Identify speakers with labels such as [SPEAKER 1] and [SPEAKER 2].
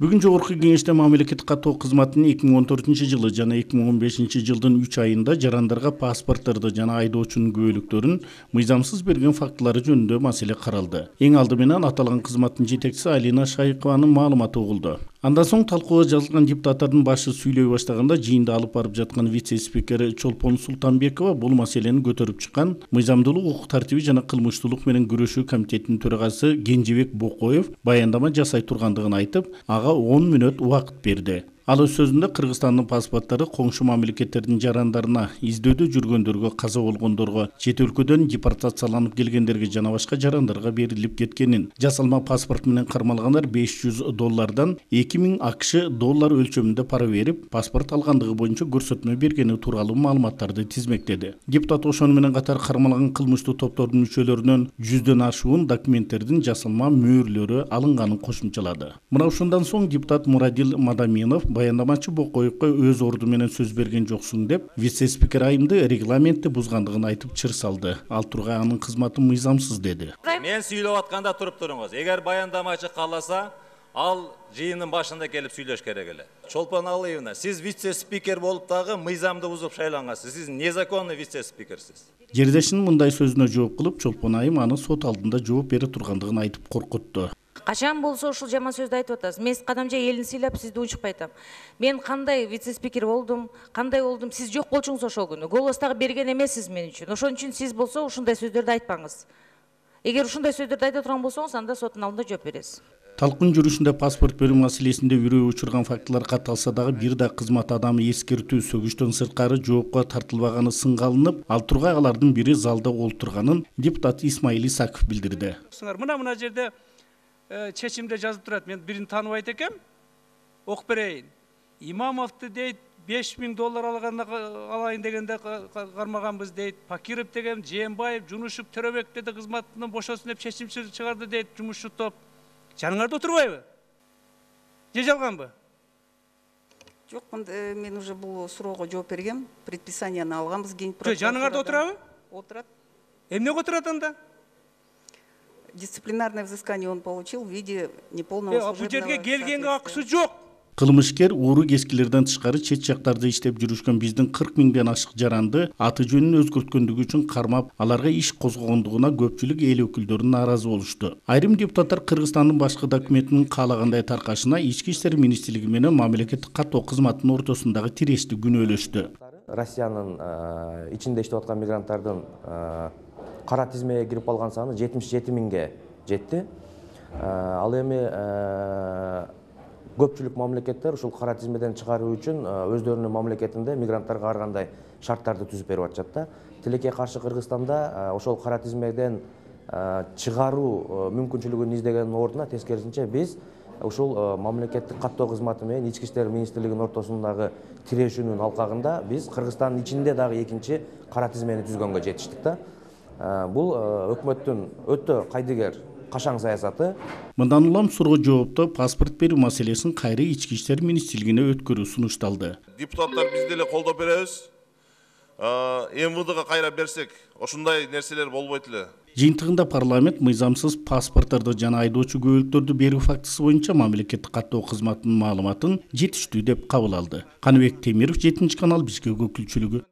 [SPEAKER 1] Бүгүн жогорку кеңеште мамлекеттик каттоо кызматынын 2014 жылы жана 2015 жылдын 3 айында жарандарга паспорттарды жана айдоочунун күбөлүктөрүн мыйзамсыз берген фактылары жөнүндө маселе каралды. Эң алды менен аталган кызматтын жетекчиси Алина Шайыкованын маалыматы угулду. Андан соң талкууга жазылган депутаттардын башы сүйлөй баштаганда жыйынды алып барып жаткан вице-спикер Чолпон Султанбекова бул маселени көтөрүп чыккан мыйзамдуулук, укук тартиби жана кылмыштуулук менен күрөшүү комитетинин төрагасы Кенжебек Бокоев баяндама жасай тургандыгын айтып, ага 10 мүнөт убакыт берди. Ал өз сөзүндө Кыргызстандын паспорттары коңшу мамлекеттердин жарандарына, издөөдө жүргөндөргө, каза болгондорго, чет өлкөдөн депортацияланып келгендерге жана башка жарандарга берилип кеткенин, жасалма паспорт менен кармалгандар $500 2000 АКШ доллар өлчөмүндө пара берип, паспорт алгандыгы боюнча көрсөтмө бергени тууралуу маалыматтарды тизмектеди. Депутат ошону менен катар кармалган кылмыштуу топтордун мүчөлөрүнөн 100дөн ашуун документтердин жасалма мөөрлөрү алынганын кошумчалады. Мына ушундан соң депутат Мурадил Мадаминов баяндамачы Бокоевко өз орду менен сөз берген жоксуң деп, вице-спикер айымды регламентти бузгандыгын айтып чыр салды. Ал тургай анын кызматы мыйзамсыз деди.
[SPEAKER 2] Мен сүйлөп атканда туруп туруңуз. Эгер баяндамачы кааласа, ал жыйындын башында келип сүйлөш керек эле. Чолпон Алиевна, сиз вице-спикер болуп дагы мыйзамды бузуп шайлангансыз. Сиз незаконный вице-спикерсиз.
[SPEAKER 1] Жердешинин мындай сөзүнө жооп кылып, Чолпон айым аны сот алдында жооп бере тургандыгын айтып коркутту.
[SPEAKER 3] Качан болсо ушул жаман сөздү айтып атасыз. Мен кадамжа элин сыйлап сизди унчукпай айтам. Мен кандай вице-спикер болдум, кандай болдум, сиз жок болчуңуз ошол күнү. Голос дагы берген эмессиз мен үчүн. Ошон үчүн сиз болсо ушундай сөздөрдү айтпаңыз. Эгер ушундай сөздөрдү айта турган болсоңуз, анда соттун алдында жооп бересиз.
[SPEAKER 1] Талкын жүрүшүндө паспорт берүү маселесинде үрөө учурган фактылар катталса дагы бир да кызмат адамы эскертүү сөгүштөн сырткары жоопко тартылбаганы сынга алынып, ал тургай алардын бири залда олтурганын депутат Исмаил Исаков билдирди.
[SPEAKER 4] Мына жерде чечимде жазып турат. Мен бирин тааныбайт экем. Окуп берейин. Имамовду дейт, $5000 алайын дегенде кармаганбыз дейт. Пакиров деген, Жээнбаев, Жунушев, Төрөбек деди кызматынан бошосун деп чечим чыгарды дейт жумушчу топ. Жаныңарда отурбайбы? Же жалганбы?
[SPEAKER 5] Жок, мен уже бул суроого жооп бергем. Предписанияны алганбыз, Генпрокуратурадан.
[SPEAKER 4] Жаныңарда отурабы?
[SPEAKER 5] Отурат.
[SPEAKER 4] Эмне отурат анда?
[SPEAKER 5] Дисциплинарное взыскание он получил в виде неполного служебного.
[SPEAKER 4] Бу жерге келгенге акысы жок.
[SPEAKER 1] Кылмышкер ууру кескилерден тышкары чет жактарда иштеп жүрүшкөн биздин 40 000ден ашык жаранды аты жөнүн өзгөрткөндүгү үчүн кармап, аларга иш козгогондугуна көпчүлүк эл өкүлдөрү нааразы болушту. Айрым депутаттар Кыргызстандын башкы документинин каалагандай таркашына Ички иштер министрлиги менен мамлекеттик каттоо кызматынын ортосундагы тирешти күнөөлөштү.
[SPEAKER 6] Россиянын ичинде иштеп аткан мигранттардын кара тизмеге кирип алган саны 77 000ге жетти. Ал эми көпчүлүк мамлекеттер ушул кара тизмеден чыгаруу үчүн өздөрүнүн мамлекетинде мигранттарга ар кандай шарттарды түзүп берип атышат да. Тилекке каршы Кыргызстанда ошол кара тизмеден чыгаруу мүмкүнчүлүгүн издегендин ордуна тескерисинче биз ушул мамлекеттик каттоо кызматы менен Ички иштер министрлигинин ортосундагы тирешүүнүн алкагында биз Кыргызстандын ичинде дагы экинчи кара тизмени түзгөнгө жетиштик да. Бул өкмөттүн өтө кайдыгер кашаң саясаты.
[SPEAKER 1] Мындан улам суроо жоопто паспорт берүү маселесин кайра Ички иштер министрлигине өткөрүү сунушталды.
[SPEAKER 7] Депутаттар биз деле колдоп беребиз. МВДга кайра берсек, ошундай нерселер болбойт эле.
[SPEAKER 1] Жыйынтыгында парламент мыйзамсыз паспорттарды жана айдоочу күбөлүктөрдү берүү фактысы боюнча мамлекеттик каттоо кызматынын маалыматын жетиштүү деп кабыл алды. Каныбек Темиров, 7 канал, Бишкек өкүлчүлүгү.